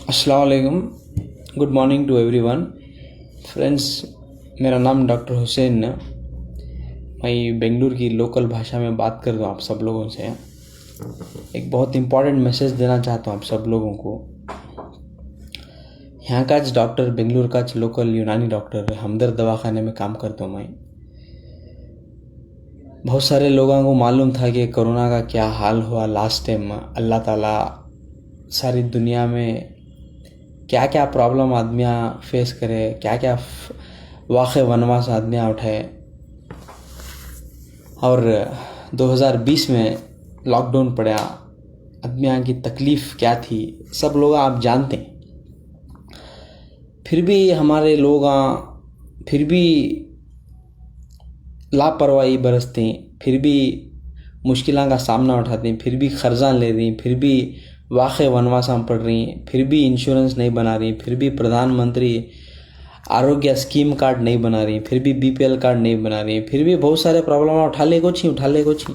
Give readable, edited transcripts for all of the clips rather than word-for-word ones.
अस्सलाम वालेकुम। Good morning to everyone. Friends, मेरा नाम डॉक्टर हुसैन है। मैं बेंगलुरु की लोकल भाषा में बात कर रहा हूँ आप सब लोगों से। एक बहुत इम्पॉर्टेंट मैसेज देना चाहता हूँ आप सब लोगों को। यहाँ का डॉक्टर, बेंगलुरु का लोकल यूनानी डॉक्टर हमदर्द दवाखाने में काम करता हूँ मैं। बहुत सारे लोगों को मालूम था कि कोरोना का क्या हाल हुआ लास्ट टाइम। अल्लाह ताला सारी दुनिया में क्या क्या प्रॉब्लम आदमियाँ फेस करे, क्या क्या वाक़े वनवास आदमियाँ उठाए। और 2020 में लॉकडाउन पड़ा, आदमियाँ की तकलीफ़ क्या थी सब लोग आप जानते हैं। फिर भी हमारे लोग फिर भी लापरवाही बरसते हैं, फिर भी मुश्किलों का सामना उठाते हैं, फिर भी कर्जा ले रही, फिर भी वाक़े वनवासा पड़ रही, फिर भी इंश्योरेंस नहीं बना रही, फिर भी प्रधानमंत्री आरोग्य स्कीम कार्ड नहीं बना रही, फिर भी बीपीएल कार्ड नहीं बना रही, फिर भी बहुत सारे प्रॉब्लम उठा ले कुछ ही।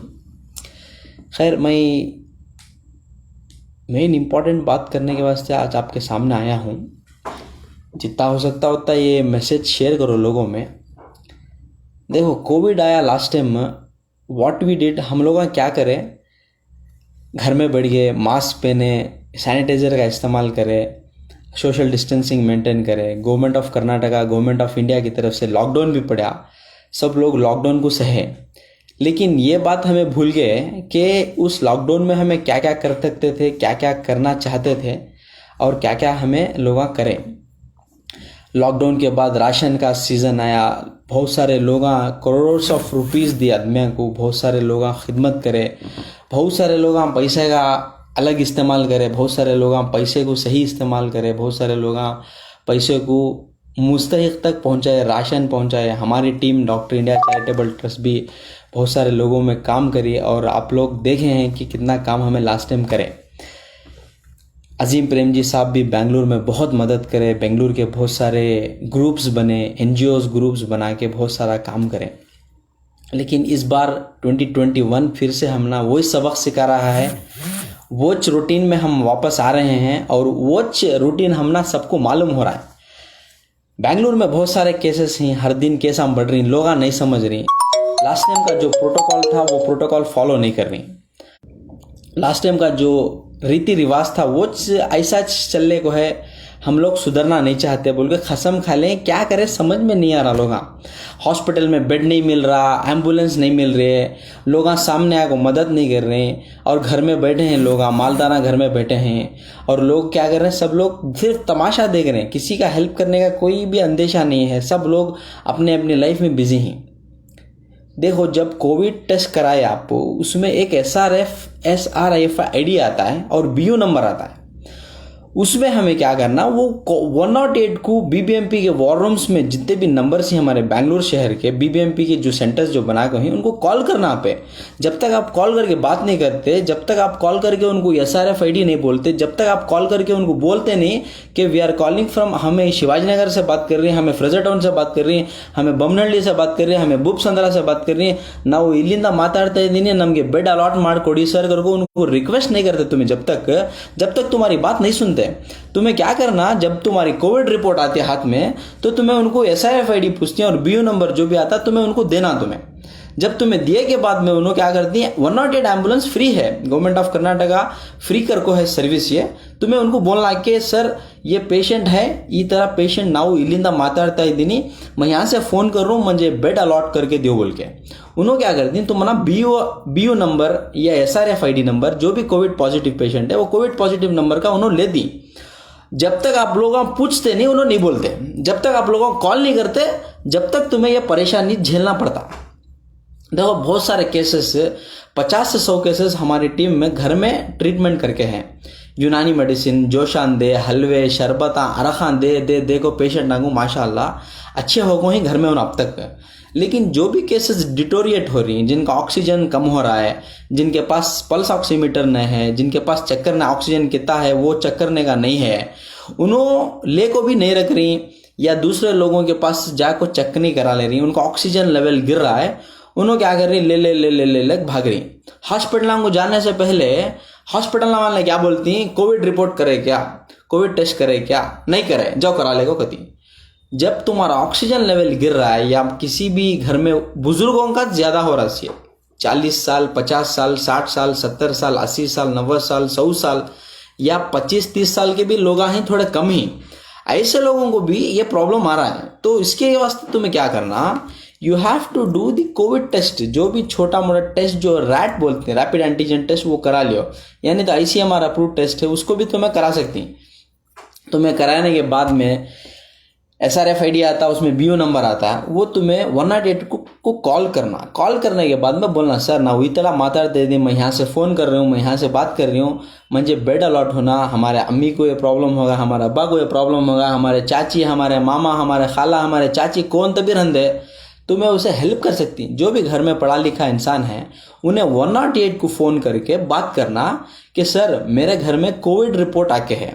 खैर, मैं मेन इम्पॉर्टेंट बात करने के वास्ते आज आपके सामने आया हूँ। जितना हो सकता उतना ये मैसेज शेयर करो लोगों में। देखो, कोविड आया last time, what we did, हम लोग क्या करें, घर में बैठ गए, मास्क पहने, सैनिटाइज़र का इस्तेमाल करें, सोशल डिस्टेंसिंग मेंटेन करें। Government of Karnataka, government of India की तरफ से लॉकडाउन भी पड़ा, सब लोग लॉकडाउन को सहे। लेकिन ये बात हमें भूल गए कि उस लॉकडाउन में हमें क्या क्या कर सकते थे, क्या क्या करना चाहते थे और क्या क्या हमें लोग करें। लॉकडाउन के बाद राशन का सीज़न आया, बहुत सारे लोग करोड़ों ऑफ रुपीज़ दिए आदमियों को, बहुत सारे लोग खिदमत करे, बहुत सारे लोग पैसे का अलग इस्तेमाल करें, बहुत सारे लोग पैसे को सही इस्तेमाल करें, बहुत सारे लोग पैसे को मुस्तहिक तक पहुंचाए, राशन पहुंचाए। हमारी team doctor India charitable trust भी बहुत सारे लोगों में काम करी और आप लोग देखे हैं कि कितना काम हमें लास्ट टाइम करें। अजीम प्रेम जी साहब भी बेंगलुरु में बहुत मदद करे, बेंगलुरु के बहुत सारे ग्रुप्स बने, एनजीओज ग्रुप्स बना के बहुत सारा काम करें। लेकिन इस बार 2021 फिर से हम वही सबक सिखा रहा है। वॉच रूटीन में हम वापस आ रहे हैं और वॉच रूटीन सबको मालूम हो रहा है। बेंगलुरु में बहुत सारे केसेस हैं, हर दिन केस हम बढ़ रही, लोग नहीं समझ रही। लास्ट टाइम का जो प्रोटोकॉल था वो प्रोटोकॉल फॉलो नहीं कर रही। लास्ट टाइम का जो रीति रिवाज था वो ऐसा चलने को है। हम लोग सुधरना नहीं चाहते बोल के कसम खा लें, क्या करें समझ में नहीं आ रहा। लोग हॉस्पिटल में बेड नहीं मिल रहा, एम्बुलेंस नहीं मिल रही है, लोग सामने आकर मदद नहीं कर रहे हैं और घर में बैठे हैं लोग, मालदाना घर में बैठे हैं और लोग क्या कर रहे हैं, सब लोग सिर्फ तमाशा देख रहे हैं। किसी का हेल्प करने का कोई भी अंदेशा नहीं है, सब लोग अपने अपनी लाइफ में बिजी हैं। देखो, जब कोविड टेस्ट कराए आपको, उसमें एक SRF ID आता है और BU नंबर आता है। उसमें हमें क्या करना, वो 108 को BBMP के वॉर रूम्स में जितने भी नंबर्स हैं हमारे बेंगलुरु शहर के, BBMP के जो सेंटर्स जो बना के हैं उनको कॉल करना पे। जब तक आप कॉल करके बात नहीं करते, जब तक आप कॉल करके उनको SRF ID नहीं बोलते, जब तक आप कॉल करके उनको बोलते नहीं कि वी आर कॉलिंग फ्रॉम, हमें शिवाजी नगर से बात कर रही है, हमें फ्रेजर टाउन से बात कर रही है, हमें बमनहಳ್ಳಿ से बात कर रही है, हमें बुबसंद्रा से बात कर रही है, ನಾವು ಇಲ್ಲಿಂದ ಮಾತಾಡ್ತಾ ಇದ್ದೀನಿ, ನಮಗೆ ಬೆಡ್ ಅಲಾಟ್ ಮಾಡಿಕೊಡಿ सर करके उनको रिक्वेस्ट नहीं करते तुम्हें। जब तक तुम्हारी बात नहीं सुनते, तुम्हें क्या करना, जब तुम्हारी कोविड रिपोर्ट आती है हाथ में तो तुम्हें उनको SRF ID पूछती है और BU नंबर जो भी आता है तुम्हें उनको देना। जब तुम्हें दिए के बाद में उन्होंने क्या करती है, 108 एम्बुलेंस फ्री है, गवर्नमेंट ऑफ कर्नाटका फ्री कर को है सर्विस ये। तुम्हें उनको बोलना कि सर ये पेशेंट है, ಈ ತರ पेशेंट ನಾವು ಇಲ್ಲಿಂದ ಮಾತಾಡ್ತಾ ಇದ್ದೀನಿ, मैं यहाँ से फ़ोन कर रहा हूँ, मुझे बेड अलॉट करके दियो बोल के। उन्होंने क्या करती हैं, तुम्हारा BU नंबर या SRF ID नंबर, जो भी कोविड पॉजिटिव पेशेंट है वो कोविड पॉजिटिव नंबर का उन्होंने ले दी। जब तक आप लोग पूछते नहीं, उन्होंने नहीं बोलते, जब तक आप लोगों को कॉल नहीं करते, जब तक तुम्हें यह परेशानी झेलना पड़ता। देखो, बहुत सारे केसेस, 50 से 100 केसेस हमारी टीम में घर में ट्रीटमेंट करके हैं। यूनानी मेडिसिन, जोशान दे, हलवे, शरबत, अरखान दे को पेशेंट नागू माशाल्लाह अच्छे हो गए हैं घर में उन अब तक। लेकिन जो भी केसेस डिटोरिएट हो रही हैं, जिनका ऑक्सीजन कम हो रहा है, जिनके पास पल्स ऑक्सीमीटर नहीं है, जिनके पास चेक करना ऑक्सीजन कितना है वो चेक करने का नहीं है, उन्होंने ले को भी नहीं रख रही या दूसरे लोगों के पास जाकर चेक नहीं करा ले रही, उनका ऑक्सीजन लेवल गिर रहा है, उन्होंने क्या कर रही, ले भाग रही। हॉस्पिटल को जाने से पहले हॉस्पिटल वाले क्या बोलती हैं, कोविड रिपोर्ट करे क्या, कोविड टेस्ट करे क्या, नहीं करे, जाओ करा लेगो कति। जब तुम्हारा ऑक्सीजन लेवल गिर रहा है या किसी भी घर में बुजुर्गों का ज़्यादा हो रहा है, 40 साल 50 साल 60 साल 70 साल 80 साल 90 साल 100 साल या 25-30 साल के भी लोग हैं, थोड़े कम ही, ऐसे लोगों को भी ये प्रॉब्लम आ रहा है। तो इसके वास्ते तुम्हें क्या करना, you have to do the covid test. जो भी छोटा मोटा टेस्ट जो रैट बोलते हैं, रैपिड एंटीजन टेस्ट, वो करा लियो। यानी तो ICMR अप्रूव टेस्ट है, उसको भी तुम्हें करा सकती। तुम्हें कराने के बाद में SRFID आता है, उसमें BO नंबर आता है, वो तुम्हें 108 को कॉल करना। कॉल करने के बाद में बोलना, सर ना हुई तरह माता दे दी, मैं यहाँ से फ़ोन कर रही हूँ, मैं यहाँ से बात कर रही हूँ, मुझे बेड अलॉट होना, हमारे अम्मी को ये प्रॉब्लम होगा, हमारे अब्बा को ये प्रॉब्लम होगा, हमारे चाची, हमारे मामा, हमारे खाला, हमारे चाची, कौन तभी रंधे, तुम्हें उसे हेल्प कर सकती। जो भी घर में पढ़ा लिखा इंसान है, उन्हें 108 को फ़ोन करके बात करना कि सर मेरे घर में कोविड रिपोर्ट आके है।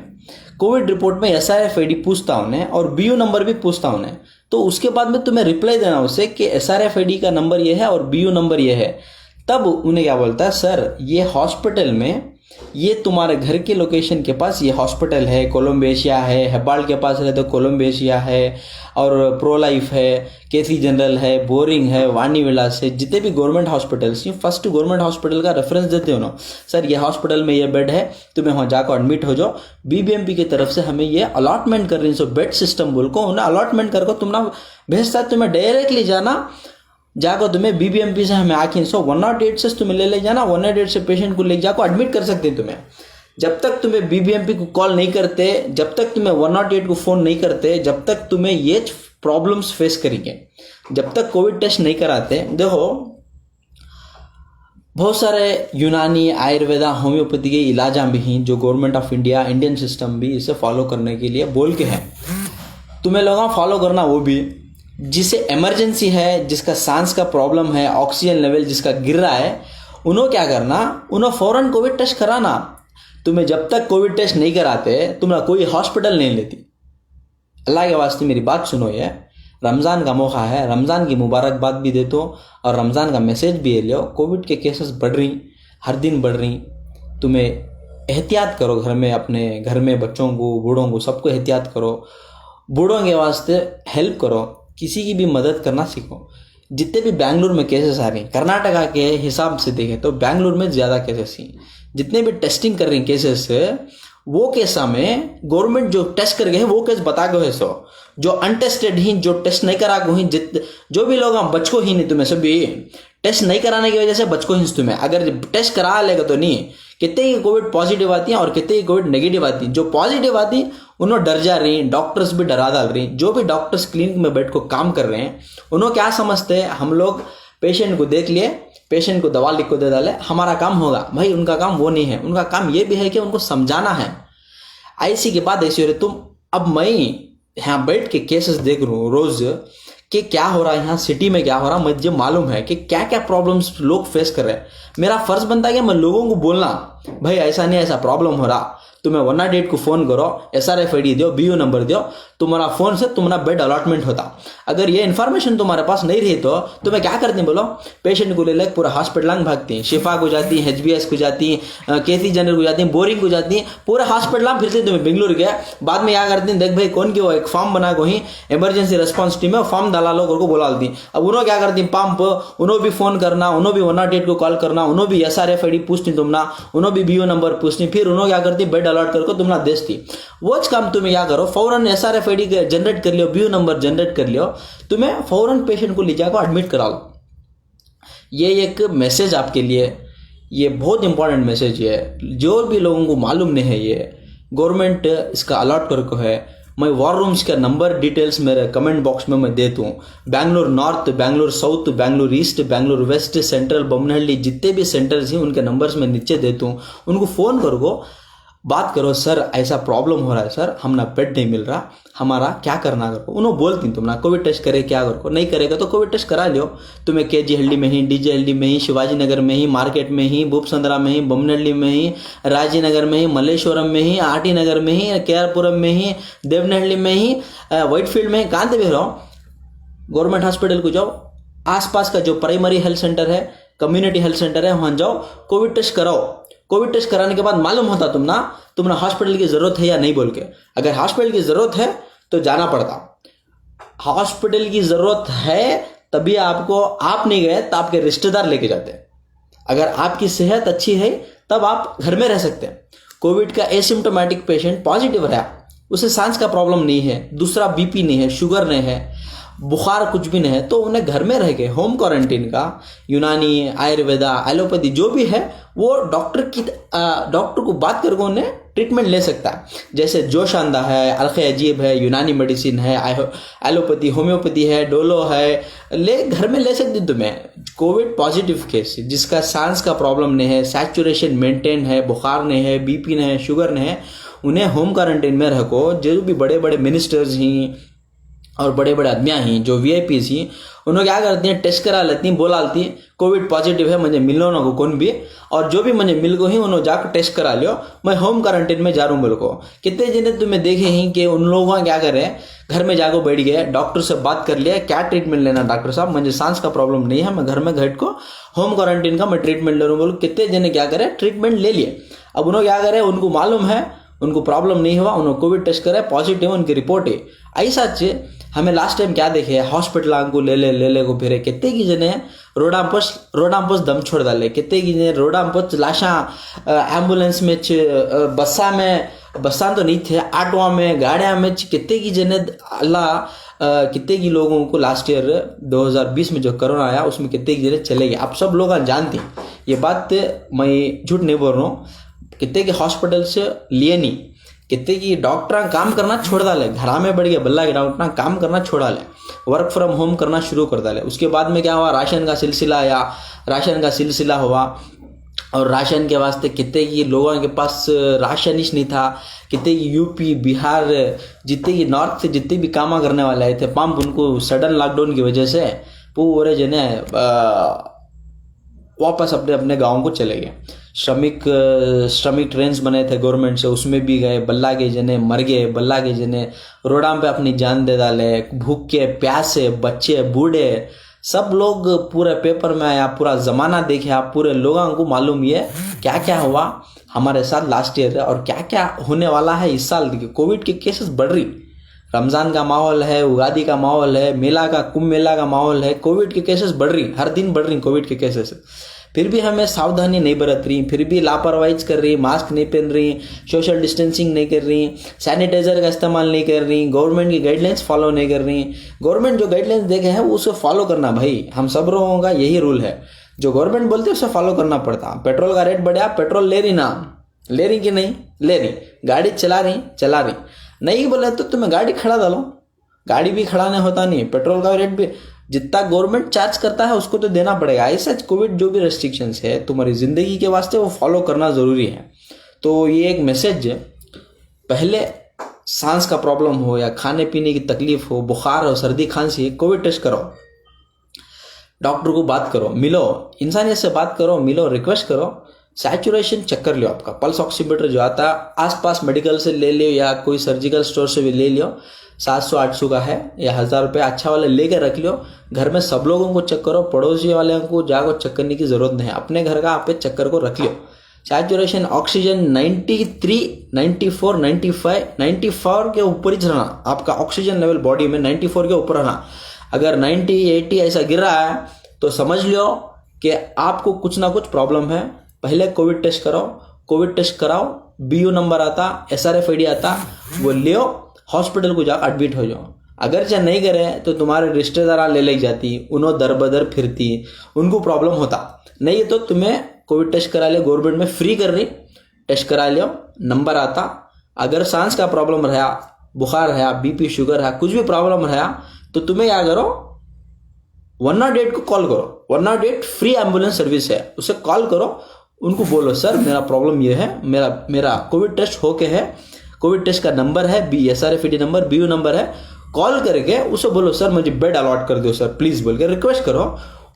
कोविड रिपोर्ट में SRFID पूछता उन्हें और BO नंबर भी पूछता उन्हें। तो उसके बाद में तुम्हें रिप्लाई देना उसे कि SRFID का नंबर ये है और BO नंबर ये है। तब उन्हें क्या बोलता है, सर ये हॉस्पिटल में, ये तुम्हारे घर के लोकेशन के पास ये हॉस्पिटल है, कोलम्बेशिया है, हेब्बाल के पास है तो कोलम्बेशिया है, और प्रो लाइफ है, केसी जनरल है, बोरिंग है, वाणी विलास है, जितने भी गवर्नमेंट हॉस्पिटल्स हैं, फर्स्ट गवर्नमेंट हॉस्पिटल का रेफरेंस देते हो ना, सर ये हॉस्पिटल में ये बेड है, तुम्हें वहाँ जाकर एडमिट हो जाओ, BBMP की तरफ से हमें ये अलॉटमेंट कर रही है, सो बेड सिस्टम बोल को उन्हें अलॉटमेंट करके तुम ना भेजता, तुम्हें डायरेक्टली जाना, जाकर तुम्हें BBMP से हमें आखिर 108 से तुम्हें ले जाना, 108 से पेशेंट को ले जाकर एडमिट कर सकते हैं तुम्हें। जब तक तुम्हें BBMP को कॉल नहीं करते, जब तक तुम्हें 108 को फ़ोन नहीं करते, जब तक तुम्हें ये प्रॉब्लम्स फेस करेंगे, जब तक कोविड टेस्ट नहीं कराते। देखो बहुत सारे यूनानी, आयुर्वेदा, होम्योपैथी के इलाजा भी हैं जो government of India, Indian system भी इसे फॉलो करने के लिए बोल के हैं। तुम्हें लोगों फॉलो करना, वो भी जिसे इमरजेंसी है, जिसका सांस का प्रॉब्लम है, ऑक्सीजन लेवल जिसका गिर रहा है, उन्होंने क्या करना, उन्हें फ़ौरन कोविड टेस्ट कराना। तुम्हें जब तक कोविड टेस्ट नहीं कराते, तुम्हारा कोई हॉस्पिटल नहीं लेती। अल्लाह के वास्ते मेरी बात सुनो, ये रमज़ान का मौका है, रमज़ान की मुबारकबाद भी देते हो और रमज़ान का मैसेज भी ले लो। कोविड के केसेस बढ़ रही, हर दिन बढ़ रही, तुम्हें एहतियात करो, घर में, अपने घर में बच्चों को, बूढ़ों को, सबको एहतियात करो। बूढ़ों के वास्ते हेल्प करो, किसी की भी मदद करना सीखो। जितने भी बेंगलुरु में केसेस आ रही, कर्नाटका के हिसाब से देखें तो बेंगलुरु में ज़्यादा केसेस ही, जितने भी टेस्टिंग कर रही केसेस है, वो केस में गवर्नमेंट जो टेस्ट कर गए वो केस बता गए, सो जो अनटेस्टेड ही, जो टेस्ट नहीं करा गो ही, जो भी लोग बचको ही नहीं, तुम्हें सभी टेस्ट नहीं कराने की वजह से बचको ही तुम्हें। अगर टेस्ट करा लेगा तो नहीं, कितने ही कोविड पॉजिटिव आती हैं और कितने ही कोविड नेगेटिव आती हैं। जो पॉजिटिव आती उन्होंने डर जा रही, डॉक्टर्स भी डरा डाल रही। जो भी डॉक्टर्स क्लिनिक में बैठ को काम कर रहे हैं, उन्होंने क्या समझते हैं, हम लोग पेशेंट को देख लिए, पेशेंट को दवा लिख को दे डाले, हमारा काम होगा। भाई उनका काम वो नहीं है, उनका काम ये भी है कि उनको समझाना है। ऐसी की बात ऐसी हो रही, तुम अब मैं यहाँ बैठ के केसेस देख रहा हूँ रोज कि क्या हो रहा है यहाँ सिटी में, क्या हो रहा है, मुझे मालूम है कि क्या क्या प्रॉब्लम्स लोग फेस कर रहे हैं। मेरा फर्ज बनता है कि मैं लोगों को बोलना, भाई ऐसा नहीं, ऐसा प्रॉब्लम हो रहा, तुम्हें 108 को फ़ोन करो, SRFID दो, BO नंबर दो, तुम्हारा फ़ोन से तुम्हारा बेड अलॉटमेंट होता। अगर ये इन्फॉर्मेशन तुम्हारे पास नहीं रही तो तुम्हें क्या करती बोलो, पेशेंट को ले ले पूरा हॉस्पिटल भागती हैं, शिफा को जाती हैं, HBS को जाती हैं, केसी जनरल को जाती हैं, बोरिंग को जाती हैं, पूरे हॉस्पिटल फिरती तुम्हें बेंगलुरु गया। बाद में क्या करती हैं, देख भाई कौन की वो एक फॉर्म बना को ही इमरजेंसी रिस्पॉन्स टीम है, फॉर्म डाला लोग को बोला दी। अब उन्होंने क्या करती पंप, उन्होंने भी फ़ोन करना, उन्होंने भी 108 को कॉल करना, उन्होंने भी SRFID पूछती तुमना, उन्होंने भी BO नंबर पूछती, फिर उन्होंने क्या करती बेड अलॉट करके तुमना देती। वो काम तुम्हें क्या करो, फौरन SRFID जनरेट कर लियो, BO नंबर जनरेट कर लियो, तुम्हें फौरन पेशेंट को ले जाकर एडमिट करा लो। ये एक मैसेज आपके लिए, ये बहुत इंपॉर्टेंट मैसेज है। जो भी लोगों को मालूम नहीं है, ये गवर्नमेंट इसका अलॉट करके है। मैं वॉर रूम्स का नंबर डिटेल्स मेरे कमेंट बॉक्स में मैं देता हूँ। Bangalore north, Bangalore south, Bangalore east, Bangalore west, central, Bommanahalli, जितने भी सेंटर्स हैं उनके नंबर्स मैं नीचे देता हूँ। उनको फ़ोन करो, बात करो, सर ऐसा प्रॉब्लम हो रहा है, सर हम ना बेड नहीं मिल रहा, हमारा क्या करना करो। उन्होंने बोलती तुम ना कोविड टेस्ट करे, क्या करो, नहीं करेगा तो कोविड टेस्ट करा लियो। तुम्हें KG हल्डी में ही, DJ हल्डी में ही, शिवाजी नगर में ही, मार्केट में ही, भूपसंद्रा में ही, बमनहल्ली में ही, राजीनगर में ही, मल्लेश्वरम में ही, RT नगर में ही, KRपुरम में ही, देवनहल्ली में ही, व्हाइटफील्ड में ही, कहाँ से भी रहो, गवर्नमेंट हॉस्पिटल को जाओ, आसपास का जो प्राइमरी हेल्थ सेंटर है, कम्युनिटी हेल्थ सेंटर है, वहाँ जाओ, कोविड टेस्ट कराओ। कोविड टेस्ट कराने के बाद मालूम होता तुम्हें हॉस्पिटल की ज़रूरत है या नहीं बोल के। अगर हॉस्पिटल की ज़रूरत है तो जाना पड़ता, हॉस्पिटल की ज़रूरत है तभी आपको, आप नहीं गए तो आपके रिश्तेदार लेके जाते हैं। अगर आपकी सेहत अच्छी है तब आप घर में रह सकते हैं। कोविड का एसिम्टोमेटिक पेशेंट पॉजिटिव रहा, उसे सांस का प्रॉब्लम नहीं है, दूसरा बीपी नहीं है, शुगर नहीं है, बुखार कुछ भी नहीं है, तो उन्हें घर में रह के होम क्वारंटीन का यूनानी, आयुर्वेदा, एलोपैथी जो भी है वो डॉक्टर को बात करके उन्हें ट्रीटमेंट ले सकता है। जैसे जोशांदा है, अलखे अजीब है, यूनानी मेडिसिन है, एलोपैथी, होम्योपैथी है, डोलो है, घर में ले सकती तुम्हें। कोविड पॉजिटिव केस जिसका सांस का प्रॉब्लम नहीं है, सैचुरेशन मेंटेन है, बुखार नहीं है, बीपी नहीं है, शुगर नहीं है, उन्हें होम क्वारंटीन में रखो। जो भी बड़े बड़े मिनिस्टर्स हैं और बड़े बड़े आदमियाँ हैं, जो वीआईपीज हैं, उन्होंने क्या करती हैं, टेस्ट करा लेती हैं, बोला लेती हैं कोविड पॉजिटिव है, मुझे मिलो ना को कौन भी, और जो भी मुझे मिल गो ही उन्होंने जाकर टेस्ट करा लियो, मैं होम क्वारंटीन में जा रहा हूँ बोल को। कितने जने तुम्हें देखे हैं कि उन लोगों क्या करें, घर में जाकर बैठ गए, डॉक्टर से बात कर लिया, क्या ट्रीटमेंट लेना डॉक्टर साहब, मुझे सांस का प्रॉब्लम नहीं है, मैं घर में बैठ को होम क्वारंटीन का मैं ट्रीटमेंट ले रहा हूँ बोलो। कितने जने क्या करें, ट्रीटमेंट ले लिए। अब उन्होंने क्या करें, उनको मालूम है उनको प्रॉब्लम नहीं हुआ, उन्होंने कोविड टेस्ट करे, पॉजिटिव उनकी रिपोर्ट है। ऐसा चीज हमें लास्ट टाइम क्या देखे, हॉस्पिटल को ले को फिरे, कितने की जने रोडाम दम छोड़ डाले, कितने की जने रोडाम लाशा एम्बुलेंस में बसा तो नहीं थे, ऑटो में, गाड़िया में, कितने की जने अल्लाह कितने की लोगों को लास्ट ईयर 2020 में जो कोरोना आया उसमें कितने की जने चले गए। आप सब लोग जानते हैं ये बात, मैं झूठ नहीं बोल रहा हूँ। कितने के हॉस्पिटल से लिए नहीं, कितने की डॉक्टर काम करना छोड़ डाले, घर में बढ़ गया बल्ला के डॉक्टर काम करना छोड़ा ले, वर्क फ्रॉम होम करना शुरू कर डाले। उसके बाद में क्या हुआ, राशन का सिलसिला हुआ, और राशन के वास्ते कितने की लोगों के पास राशन ही नहीं था, कितने की यूपी, बिहार, जितने की नॉर्थ से जितने भी काम करने वाले आए थे पंप, उनको सडन लॉकडाउन की वजह से पूरे जने वापस अपने अपने गाँव को चले गए। श्रमिक ट्रेन्स बने थे गवर्नमेंट से, उसमें भी गए, बल्ला के जने मर गए, बल्ला के जने रोडाम पे अपनी जान दे डाले, भूखे प्यासे, बच्चे बूढ़े सब लोग पूरे पेपर में आया, पूरा जमाना देखे आप, पूरे लोगों को मालूम ये क्या क्या हुआ हमारे साथ लास्ट ईयर और क्या क्या होने वाला है इस साल। देखिए कोविड के केसेस बढ़ रही, रमजान का माहौल है, उगादी का माहौल है, कुंभ मेला का माहौल है, कोविड के केसेस बढ़ रही, हर दिन बढ़ रही कोविड के केसेस। फिर भी हमें सावधानी नहीं बरत रही, फिर भी लापरवाही कर रही, मास्क नहीं पहन रही, सोशल डिस्टेंसिंग नहीं कर रही, सैनिटाइजर का इस्तेमाल नहीं कर रही, गवर्नमेंट की गाइडलाइंस फॉलो नहीं कर रही। गवर्नमेंट जो गाइडलाइंस देखे हैं उसे फॉलो करना भाई, हम सब लोगों का यही रूल है, जो गवर्नमेंट बोलते है उसे फॉलो करना पड़ता। पेट्रोल का रेट बढ़ा, पेट्रोल ले रही ना, ले रही कि नहीं ले रही, गाड़ी चला रही नहीं बोले तो तुम्हें गाड़ी खड़ा डालो, गाड़ी भी खड़ा नहीं होता नहीं, पेट्रोल का रेट भी जितना गवर्नमेंट चार्ज करता है उसको तो देना पड़ेगा। ऐसा कोविड जो भी रेस्ट्रिक्शंस है तुम्हारी ज़िंदगी के वास्ते वो फॉलो करना ज़रूरी है। तो ये एक मैसेज है, पहले सांस का प्रॉब्लम हो या खाने पीने की तकलीफ हो, बुखार हो, सर्दी खांसी, कोविड टेस्ट करो, डॉक्टर को बात करो, मिलो, इंसानियत से बात करो, मिलो, रिक्वेस्ट करो, सैचुरेशन चेक कर लियो, आपका पल्स ऑक्सीमीटर जो आता है आसपास मेडिकल से ले लियो या कोई सर्जिकल स्टोर से भी ले लियो, 700-800 का है या 1000 रुपये अच्छा वाला लेकर रख लियो। घर में सब लोगों को चेक करो, पड़ोसी वाले को जाकर चेक करने की जरूरत नहीं है, अपने घर का आप चक्कर को रख लियो। सैचुरेशन ऑक्सीजन 93, 94, 95, 94 के ऊपर ही रहना, आपका ऑक्सीजन लेवल बॉडी में 94 के ऊपर रहना। अगर 90, 80 ऐसा गिर रहा है तो समझ लो कि आपको कुछ ना कुछ प्रॉब्लम है। पहले कोविड टेस्ट कराओ, BU नंबर आता, SRFID आता, वो लियो, हॉस्पिटल को जाकर एडमिट हो जाओ। अगर चाहे नहीं करे तो तुम्हारे रिश्तेदार ले जाती, उन्होंने दर बदर फिरती, उनको प्रॉब्लम होता नहीं तो तुम्हें कोविड टेस्ट करा लियो, गवर्नमेंट में फ्री कर रही, टेस्ट करा लियो, नंबर आता। अगर सांस का प्रॉब्लम रहा, बुखार रहा, BP शुगर है, कुछ भी प्रॉब्लम रहा तो तुम्हें क्या करो, 108 को कॉल करो, 108 फ्री एम्बुलेंस सर्विस है, उसे कॉल करो, उनको बोलो सर मेरा प्रॉब्लम ये है, मेरा कोविड टेस्ट होके है, कोविड टेस्ट का नंबर है, SRFID नंबर, BU नंबर है, कॉल करके उसे बोलो सर मुझे बेड अलॉट कर दो सर प्लीज, बोल के रिक्वेस्ट करो।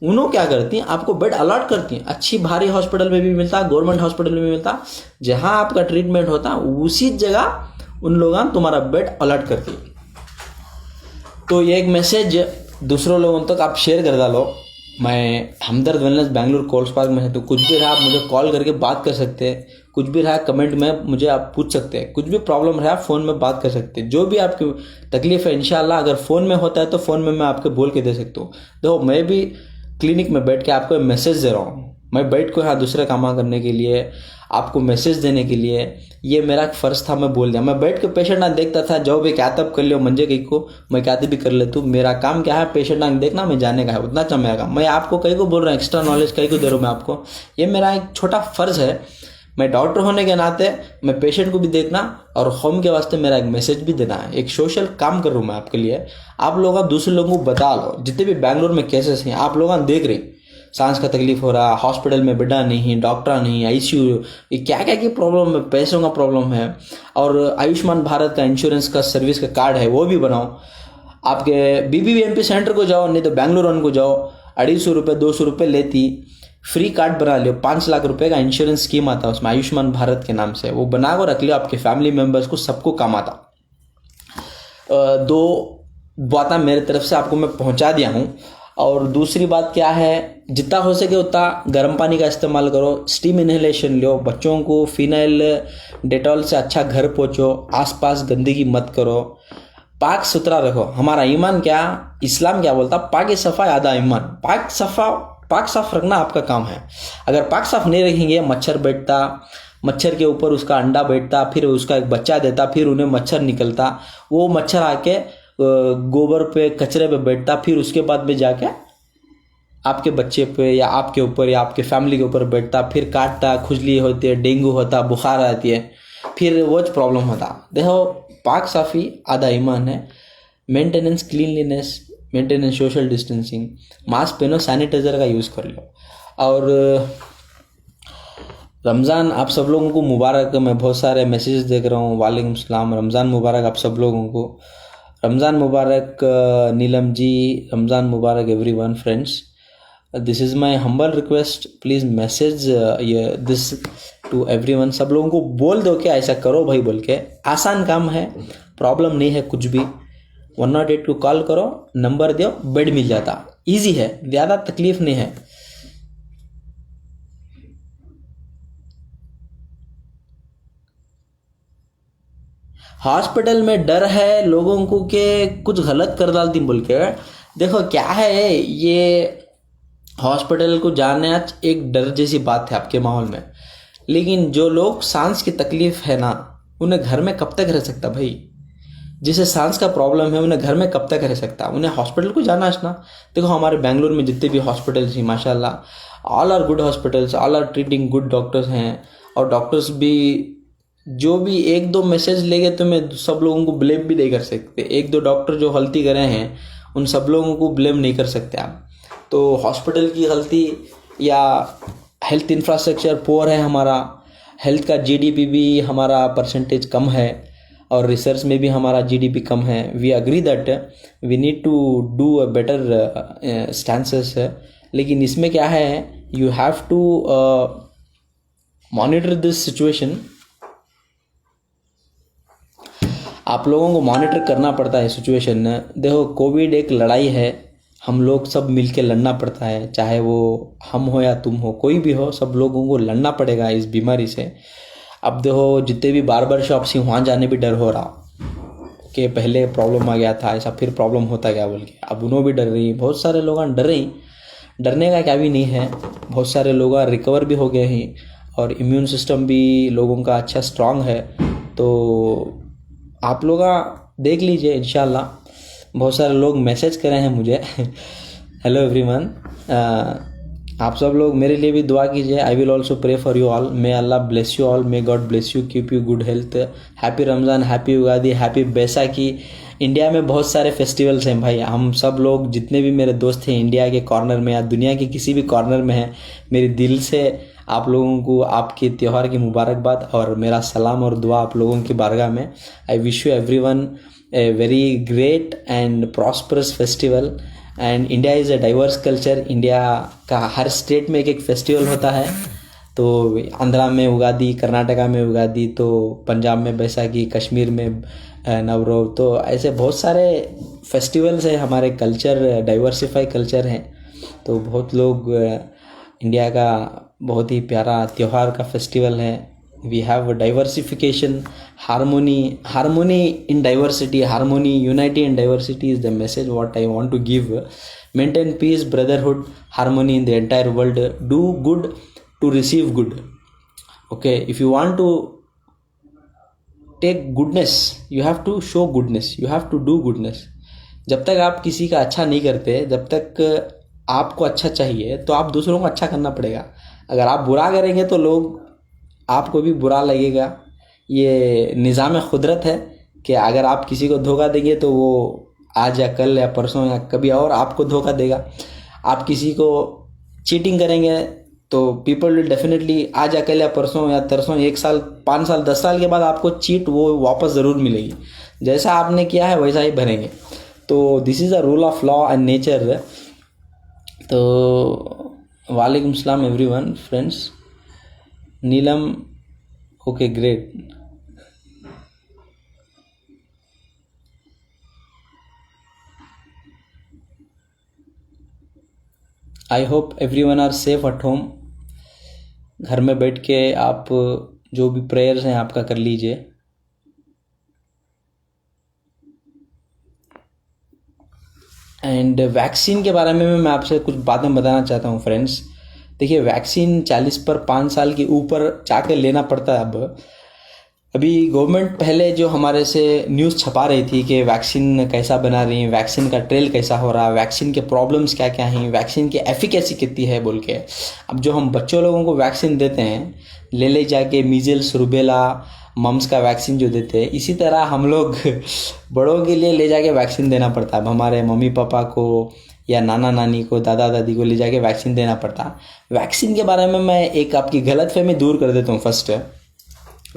उन्होंने क्या करती हैं, आपको बेड अलॉट करती हैं, अच्छी भारी हॉस्पिटल में भी मिलता, गवर्नमेंट हॉस्पिटल में भी मिलता, जहां आपका ट्रीटमेंट होता उसी जगह उन लोग तुम्हारा बेड अलॉट करती है। तो ये एक मैसेज दूसरों लोगों तक आप शेयर कर डालो मैं हमदर्द वेलनेस बेंगलुरु कोल्स पार्क में है, तो कुछ भी रहा आप मुझे कॉल करके बात कर सकते हैं, कुछ भी रहा कमेंट में मुझे आप पूछ सकते हैं, कुछ भी प्रॉब्लम रहा फ़ोन में बात कर सकते हैं, जो भी आपकी तकलीफ है इंशाल्लाह अगर फ़ोन में होता है तो फ़ोन में मैं आपको बोल के दे सकता हूँ। देखो मैं भी क्लिनिक में बैठ के आपको मैसेज दे रहा हूँ, मैं बैठ को यहाँ दूसरे काम करने के लिए, आपको मैसेज देने के लिए, ये मेरा फ़र्ज था, मैं बोल दिया। मैं बैठ के पेशेंट ना देखता था, जो भी क्या तब कर लियो मंजे कहीं को मैं क्या भी कर लेता हूँ, मेरा काम क्या है पेशेंट ना देखना, मैं जाने का है उतना अच्छा मेरा काम। मैं आपको कहीं को बोल रहा हूँ, एक्स्ट्रा नॉलेज कहीं को दे रहा हूँ मैं आपको, ये मेरा एक छोटा फ़र्ज़ है। मैं डॉक्टर होने के नाते मैं पेशेंट को भी देखना और होम के वास्ते मेरा एक मैसेज भी देना है, एक सोशल काम कर रहा हूँ मैं आपके लिए। आप लोग दूसरे लोगों को बता लो, जितने भी बेंगलुरु में केसेस हैं आप लोग देख रहे, सांस का तकलीफ हो रहा, हॉस्पिटल में बेड नहीं, डॉक्टर नहीं, आईसीयू, ये क्या क्या की प्रॉब्लम है, पैसों का प्रॉब्लम है। और आयुष्मान भारत का इंश्योरेंस का सर्विस का कार्ड है वो भी बनाओ, आपके बीबीएमपी सेंटर को जाओ, नहीं तो बेंगलुरु को जाओ, 250 रुपये 200 रुपये लेती फ्री कार्ड बना लियो, 5 लाख रुपए का इंश्योरेंस स्कीम आता है उसमें आयुष्मान भारत के नाम से, वो बना को रख लियो, आपके फैमिली मेम्बर्स को सबको काम आता। दो बातें मेरे तरफ से आपको मैं पहुंचा दिया हूँ। और दूसरी बात क्या है, जितना हो सके उतना गर्म पानी का इस्तेमाल करो, स्टीम इनहेलेशन लो, बच्चों को फिनाइल डेटॉल से अच्छा घर पहुँचो, आसपास गंदगी मत करो, पाक सुथरा रखो। हमारा ईमान क्या, इस्लाम क्या बोलता, पाक सफ़ा आधा ईमान, पाक साफ रखना आपका काम है। अगर पाक साफ नहीं रखेंगे, मच्छर बैठता, मच्छर के ऊपर उसका अंडा बैठता, फिर उसका एक बच्चा देता, फिर उन्हें मच्छर निकलता, वो मच्छर आके गोबर पे कचरे पे बैठता, फिर उसके बाद में जाके आपके बच्चे पे या आपके ऊपर या आपके फैमिली के ऊपर बैठता, फिर काटता, खुजली होती है, डेंगू होता, बुखार आती है, फिर वो प्रॉब्लम होता। देखो पाक साफ़ी आधा ईमान है। Maintenance cleanliness, maintenance social distancing, mask पहनो, सैनिटाइज़र का यूज़ कर लो। और रमज़ान आप सब लोगों को मुबारक। मैं बहुत सारे मैसेजेस देख रहा हूँ, वालेकुम सलाम, रमज़ान मुबारक आप सब लोगों को, रमज़ान मुबारक नीलम जी, रमज़ान मुबारक everyone friends. This is my humble request, please message this to everyone. सब लोगों को बोल दो कि ऐसा करो भाई बोल के, आसान काम है, प्रॉब्लम नहीं है कुछ भी। 108 को कॉल करो, नंबर दो, बेड मिल जाता, इजी है, ज़्यादा तकलीफ नहीं है। हॉस्पिटल में डर है लोगों को कि कुछ गलत कर डालती बोल के। देखो क्या है, ये हॉस्पिटल को जाना एक डर जैसी बात है आपके माहौल में, लेकिन जो लोग सांस की तकलीफ है ना, उन्हें घर में कब तक रह सकता भाई, जिसे सांस का प्रॉब्लम है उन्हें घर में कब तक रह सकता, उन्हें हॉस्पिटल को जाना है ना। देखो हमारे बेंगलुरु में जितने भी हॉस्पिटल्स हैं माशाल्लाह, all are good hospitals, all are treating good doctors हैं। और डॉक्टर्स भी जो भी एक दो मैसेज लेंगे तो मैं सब लोगों को ब्लेम भी नहीं कर सकते, एक दो डॉक्टर जो गलती करे हैं उन सब लोगों को ब्लेम नहीं कर सकते आप। तो हॉस्पिटल की गलती या हेल्थ इंफ्रास्ट्रक्चर पुअर है हमारा, हेल्थ का जीडीपी भी हमारा परसेंटेज कम है और रिसर्च में भी हमारा जीडीपी कम है। We agree that we need to do a better stances है, लेकिन इसमें क्या है, you have to monitor this situation. आप लोगों को मॉनिटर करना पड़ता है सिचुएशन। देखो कोविड एक लड़ाई है, हम लोग सब मिलके लड़ना पड़ता है, चाहे वो हम हो या तुम हो, कोई भी हो, सब लोगों को लड़ना पड़ेगा इस बीमारी से। अब देखो जितने भी बार्बर शॉप्स हैं वहाँ जाने भी डर हो रहा कि पहले प्रॉब्लम आ गया था ऐसा, फिर प्रॉब्लम होता गया बोल के, अब उन्होंने भी डर रही, बहुत सारे लोग डर रही। डरने का क्या भी नहीं है, बहुत सारे लोग रिकवर भी हो गए हैं और इम्यून सिस्टम भी लोगों का अच्छा स्ट्रांग है। तो आप लोग देख लीजिए इंशाल्लाह। बहुत सारे लोग मैसेज करे हैं मुझे हेलो एवरीवन, आप सब लोग मेरे लिए भी दुआ कीजिए। I will also pray for you all, may Allah bless you all, may God bless you, keep you good health. Happy Ramzan, happy Ugadi, happy Baisakhi. India में बहुत सारे फेस्टिवल्स हैं भाई, हम सब लोग जितने भी मेरे दोस्त हैं इंडिया के कॉर्नर में या दुनिया के किसी भी कॉर्नर में हैं, मेरे दिल से आप लोगों को आपके त्यौहार की मुबारकबाद और मेरा सलाम और दुआ आप लोगों की बारगाह में। I wish you everyone a very great and prosperous festival. And India is a diverse culture, India का हर स्टेट में एक एक फेस्टिवल होता है। तो आंध्रा में उगादी, कर्नाटका में उगादी, तो पंजाब में बैसाखी, कश्मीर में नवरोज, तो ऐसे बहुत सारे फेस्टिवल्स हैं। हमारे कल्चर डाइवर्सिफाई कल्चर हैं तो बहुत लोग इंडिया का बहुत ही प्यारा त्यौहार का फेस्टिवल है. We have diversification, harmony in diversity, harmony, unity in diversity is the message what I want to give. Maintain peace, brotherhood, harmony in the entire world. Do good to receive good. Okay, if you want to take goodness, you have to show goodness, you have to do goodness. जब तक आप किसी का अच्छा नहीं करते, जब तक आपको अच्छा चाहिए तो आप दूसरों को अच्छा करना पड़ेगा. अगर आप बुरा करेंगे तो लोग आपको भी बुरा लगेगा. ये निज़ाम कुदरत है कि अगर आप किसी को धोखा देंगे तो वो आज या कल या परसों या कभी और आपको धोखा देगा. आप किसी को चीटिंग करेंगे तो पीपल विल डेफिनेटली आज या कल या परसों या तरसों, 1 साल, 5 साल, 10 साल के बाद आपको चीट वो वापस ज़रूर मिलेगी. जैसा आपने किया है वैसा ही भरेंगे. तो this is a rule of law and nature. तो वालेकुम सलाम everyone friends. Neelam, okay great. I hope everyone are safe at home. घर में बैठ के आप जो भी प्रेयर्स हैं आपका कर लीजिए. एंड वैक्सीन के बारे में मैं आपसे कुछ बातें बताना चाहता हूँ फ्रेंड्स. देखिए, वैक्सीन 40 पर 5 साल के ऊपर जाकर लेना पड़ता है. अभी गवर्नमेंट पहले जो हमारे से न्यूज़ छपा रही थी कि वैक्सीन कैसा बना रही है, वैक्सीन का ट्रायल कैसा हो रहा है, वैक्सीन के प्रॉब्लम्स क्या क्या हैं, वैक्सीन की एफिकेसी कितनी है बोल के. अब जो हम बच्चों लोगों को वैक्सीन देते हैं, ले जाके मीजल्स, रूबेला, मम्स का वैक्सीन जो देते हैं, इसी तरह हम लोग बड़ों के लिए ले जाके वैक्सीन देना पड़ता है. अब हमारे मम्मी पापा को या नाना नानी को, दादा दादी को ले जाके वैक्सीन देना पड़ता है. वैक्सीन के बारे में मैं एक आपकी गलतफहमी दूर कर देता हूँ. फर्स्ट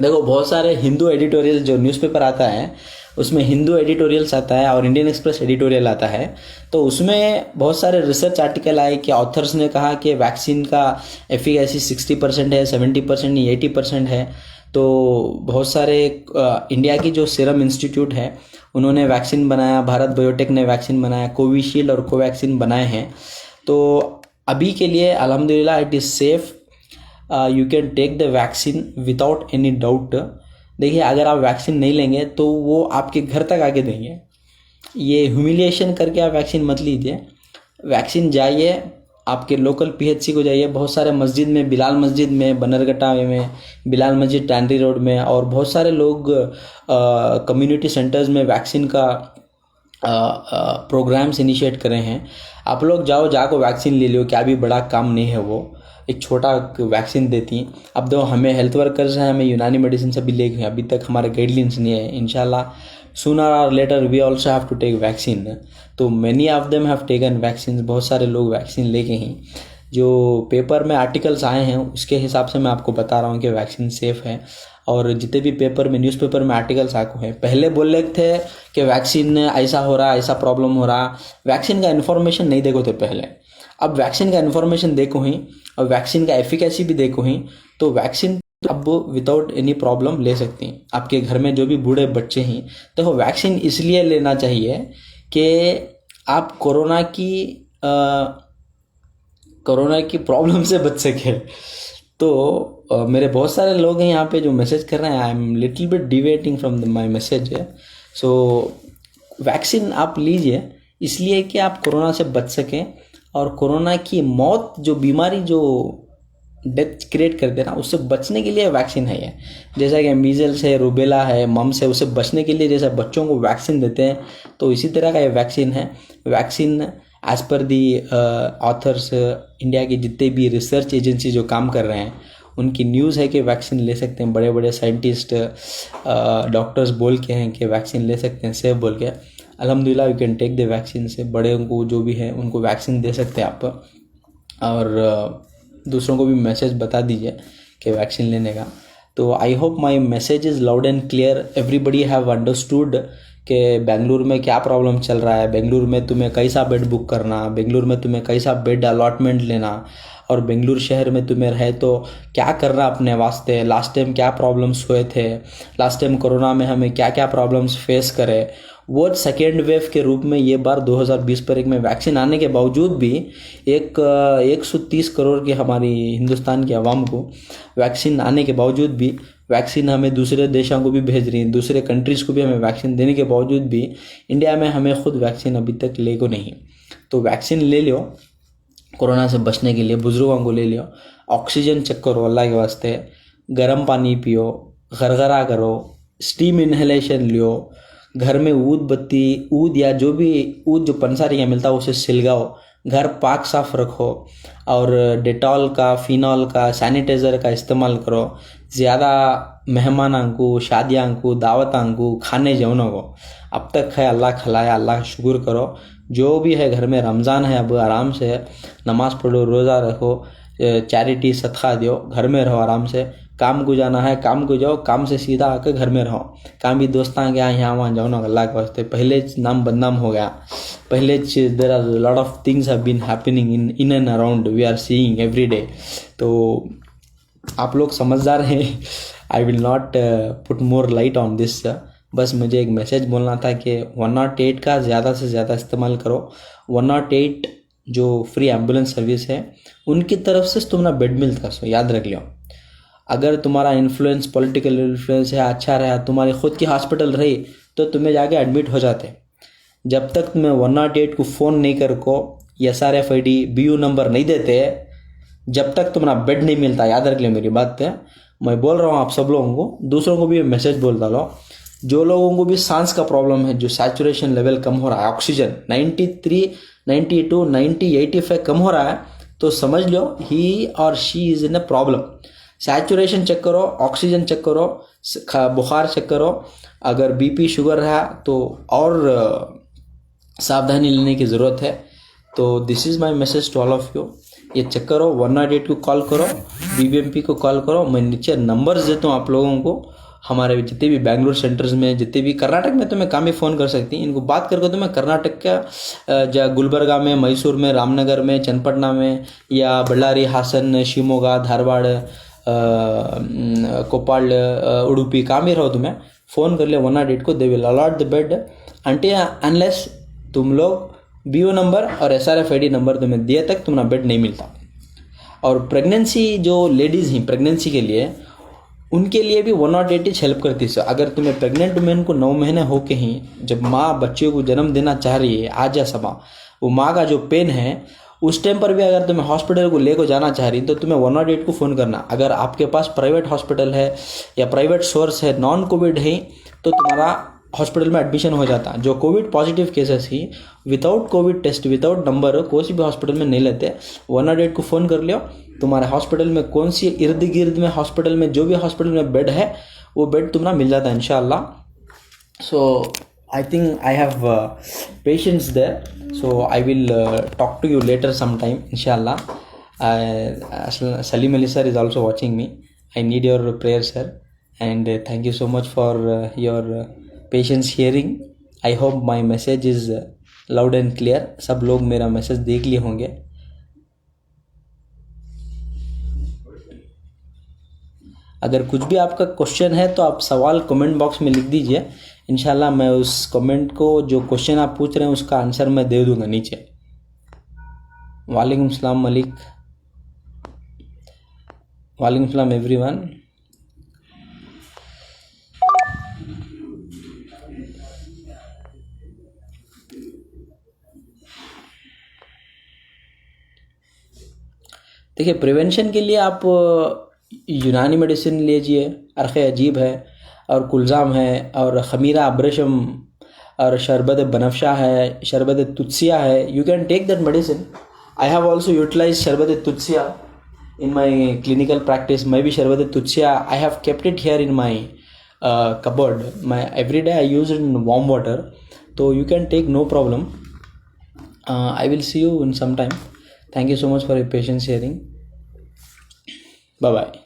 देखो, बहुत सारे हिंदू एडिटोरियल जो न्यूज़पेपर आता है उसमें हिंदू एडिटोरियल्स आता है और इंडियन एक्सप्रेस एडिटोरियल आता है. तो उसमें बहुत सारे रिसर्च आर्टिकल आए कि ऑथर्स ने कहा कि वैक्सीन का एफिकेसी 60% है, 70% नहीं, 80% है. तो बहुत सारे इंडिया की जो सीरम इंस्टीट्यूट है उन्होंने वैक्सीन बनाया, भारत बायोटेक ने वैक्सीन बनाया, कोविशील्ड और कोवैक्सीन बनाए हैं. तो अभी के लिए अल्हम्दुलिल्लाह it is safe. You can take the vaccine without any doubt. देखिए, अगर आप वैक्सीन नहीं लेंगे तो वो आपके घर तक आके देंगे. ये ह्यूमिलिएशन करके आप वैक्सीन मत लीजिए. वैक्सीन जाइए, आपके लोकल पीएचसी को जाइए. बहुत सारे मस्जिद में, बिलाल मस्जिद में, बनरघट्टा में, बिलाल मस्जिद टैंडरी रोड में, और बहुत सारे लोग कम्युनिटी सेंटर्स में वैक्सीन का प्रोग्राम्स इनिशिएट करे हैं. आप लोग जाको वैक्सीन ले लो. क्या भी बड़ा काम नहीं है, वो एक छोटा वैक्सीन देती हैं. अब दो हमें हेल्थ वर्कर्स हैं, हमें यूनानी मेडिसिन से भी ले गए. अभी तक हमारे गाइडलाइंस नहीं है. इंशाल्लाह sooner or later we also have to take vaccine. तो many of them have taken vaccine. बहुत सारे लोग वैक्सीन लेके हैं. जो पेपर में आर्टिकल्स आए हैं उसके हिसाब से मैं आपको बता रहा हूँ कि वैक्सीन सेफ़ है. और जितने भी पेपर में, न्यूज़पेपर में आर्टिकल्स आए हैं, पहले बोल रहे थे कि वैक्सीन ऐसा हो रहा, ऐसा प्रॉब्लम हो रहा. वैक्सीन का इन्फॉर्मेशन नहीं देखो थे पहले. अब वैक्सीन का इन्फॉर्मेशन देखो ही और वैक्सीन का एफिकेसी भी देखो ही. तो वैक्सीन अब विदाउट एनी प्रॉब्लम ले सकती हैं. आपके घर में जो भी बूढ़े बच्चे हैं, देखो वैक्सीन इसलिए लेना चाहिए कि आप कोरोना की प्रॉब्लम से बच सके. तो मेरे बहुत सारे लोग हैं यहाँ पे जो मैसेज कर रहे हैं. I am little bit deviating from my message. So vaccine आप लीजिए इसलिए कि आप कोरोना से बच सकें. और कोरोना की मौत, जो बीमारी जो डेथ क्रिएट करते हैं ना, उससे बचने के लिए वैक्सीन है. ये जैसा कि मीजल्स है, रूबेला है, मम्स है, उससे बचने के लिए जैसे बच्चों को वैक्सीन देते हैं, तो इसी तरह का ये वैक्सीन है. वैक्सीन एज पर दी ऑथर्स, इंडिया की जितने भी रिसर्च एजेंसी जो काम कर रहे हैं उनकी न्यूज़ है कि वैक्सीन ले सकते हैं. बड़े बड़े साइंटिस्ट, डॉक्टर्स बोल के हैं कि वैक्सीन ले सकते हैं सेफ बोल के. अल्हम्दुलिल्लाह you can take the vaccine. से बड़े को जो भी है उनको वैक्सीन दे सकते हैं आप. और दूसरों को भी मैसेज बता दीजिए कि वैक्सीन लेने का. तो I hope my message is loud and clear. Everybody have understood कि बेंगलुरु में क्या प्रॉब्लम चल रहा है, बेंगलुरु में तुम्हें कैसा बेड बुक करना, बेंगलुरु में तुम्हें कैसा बेड अलॉटमेंट लेना, और बेंगलुरु शहर में तुम्हें रहे तो क्या करना अपने वास्ते, लास्ट टाइम क्या प्रॉब्लम्स हुए थे, लास्ट टाइम कोरोना में हमें क्या क्या प्रॉब्लम्स फेस करे, वो सेकेंड वेव के रूप में ये बार 2020 पर एक में वैक्सीन आने के बावजूद भी 130 करोड़ की हमारी हिंदुस्तान की आवाम को वैक्सीन आने के बावजूद भी, वैक्सीन हमें दूसरे देशों को भी भेज रही है, दूसरे कंट्रीज़ को भी हमें वैक्सीन देने के बावजूद भी इंडिया में हमें खुद वैक्सीन अभी तक ले को नहीं। तो वैक्सीन ले लो कोरोना से बचने के लिए, बुजुर्गों को ले लियो, ऑक्सीजन चेक करो अल्लाह के वास्ते, गर्म पानी पियो, गरगरा करो, स्टीम इन्हेलेशन लियो, घर में ऊद या जो भी ऊद जो पंसारी का मिलता है उसे सिलगाओ, घर पाक साफ रखो और डेटॉल का, फिनॉल का, सैनिटाइज़र का इस्तेमाल करो। ज़्यादा मेहमानों को, शादियों को, दावतों को, खाने जवनों को अब तक है अल्लाह खिलाया, अल्लाह का शुक्र करो। जो भी है घर में रमज़ान है, अब आराम से नमाज़ पढ़ो, रोज़ा रखो, चैरिटी सदका दो, घर में रहो आराम से। काम को जाना है काम को जाओ, काम से सीधा आकर घर में रहो। काम भी दोस्तां गया यहाँ वहाँ जाओ ना अल्लाह के वास्ते, पहले नाम बदनाम हो गया। पहले there are lot of things have been happening in and around, we are seeing every day. तो आप लोग समझदार हैं। I will not put more light on this. बस मुझे एक मैसेज बोलना था कि 108 का ज़्यादा से ज़्यादा इस्तेमाल करो। 108 जो फ्री एम्बुलेंस सर्विस है उनकी तरफ से तुम ना बेड मिलता सो याद रख लियो। अगर तुम्हारा इन्फ्लुएंस, पॉलिटिकल इन्फ्लुएंस है अच्छा रहा, तुम्हारी खुद की हॉस्पिटल रही तो तुम्हें जाके एडमिट हो जाते। जब तक तुम्हें 108 को फ़ोन नहीं कर को SRFID BU नंबर नहीं देते, जब तक तुम्हारा बेड नहीं मिलता, याद रख लियो मेरी बात है। मैं बोल रहा हूँ आप सब लोगों को, दूसरों को भी मैसेज बोल डालो। जो लोगों को भी सांस का प्रॉब्लम है, जो सैचुरेशन लेवल कम हो रहा है, ऑक्सीजन 93, 92, 90, 85 कम हो रहा है, तो समझ लो ही और she is in a problem. Saturation check करो, ऑक्सीजन चेक करो, बुखार चेक करो। अगर BP शुगर रहा तो और सावधानी लेने की ज़रूरत है। तो this is my message to all of you. ये चेक करो, 108 को कॉल करो, BBMP को कॉल करो। मैं नीचे नंबर्स देता हूँ आप लोगों को। हमारे जितने भी बेंगलुरु सेंटर्स में, जितने भी कर्नाटक में तो मैं काम ही फ़ोन कर सकती, इनको बात करके तो मैं कर्नाटक का गुलबर्गा में, मैसूर में, रामनगर में, चन्नपटना में, या बಳ್ಳारी, हासन, शिवमोगा, धारवाड़, कोप्पाल, उडुपी, काम ही रहो तुम्हें फ़ोन कर लिया 108 को। They will allot the bed until unless तुम लोग BO नंबर और SRFID नंबर तुम्हें दिए तक तुम्हारा बेड नहीं मिलता। और प्रेगनेंसी जो लेडीज़ हैं, प्रेगनेंसी के लिए, उनके लिए भी 108 हेल्प करती है। अगर तुम्हें प्रेग्नेंट वुमेन को 9 महीने हो के ही जब माँ बच्चे को जन्म देना चाह रही है, आज या समा, वो माँ का जो पेन है उस टाइम पर भी अगर तुम्हें हॉस्पिटल को लेकर जाना चाह रही तो तुम्हें 108 को फ़ोन करना। अगर आपके पास प्राइवेट हॉस्पिटल है या प्राइवेट सोर्स है, नॉन कोविड है, तो तुम्हारा हॉस्पिटल में एडमिशन हो जाता। जो कोविड पॉजिटिव केसेस ही without covid test, without number कोई भी हॉस्पिटल में नहीं लेते। 108 को फ़ोन कर लियो। तुम्हारे हॉस्पिटल में कौन सी इर्द गिर्द में हॉस्पिटल में जो भी हॉस्पिटल में बेड है वो बेड तुम्हारा मिल जाता है इंशाल्लाह। So I think I have patience there, so I will talk to you later some time इंशाल्लाह। Salim Ali sir is also watching me. I need your prayer sir, and thank you so much for your patience hearing. I hope my message is loud and clear. सब लोग मेरा message देख लिए होंगे। अगर कुछ भी आपका क्वेश्चन है तो आप सवाल कमेंट बॉक्स में लिख दीजिए, इंशाल्लाह मैं उस कमेंट को, जो क्वेश्चन आप पूछ रहे हैं उसका आंसर मैं दे दूंगा नीचे। वालेकुम सलाम मलिक, वालेकुम सलाम एवरीवन। देखिए, प्रिवेंशन के लिए आप यूनानी मेडिसिन लीजिए, अर्क़ अजीब है और कुलज़ाम है और खमीरा अब्रशम और शरबत बनफशा है, शरबत तुलसिया है। You can take that medicine. I have also utilize Sharbat Tulsiya in my clinical practice. मैं भी Sharbat Tulsiya, I have kept it here in my cupboard. मैं every day I use it in warm water, तो you can take no problem. I will see you in some time. Thank you so much for your patience hearing. Bye bye.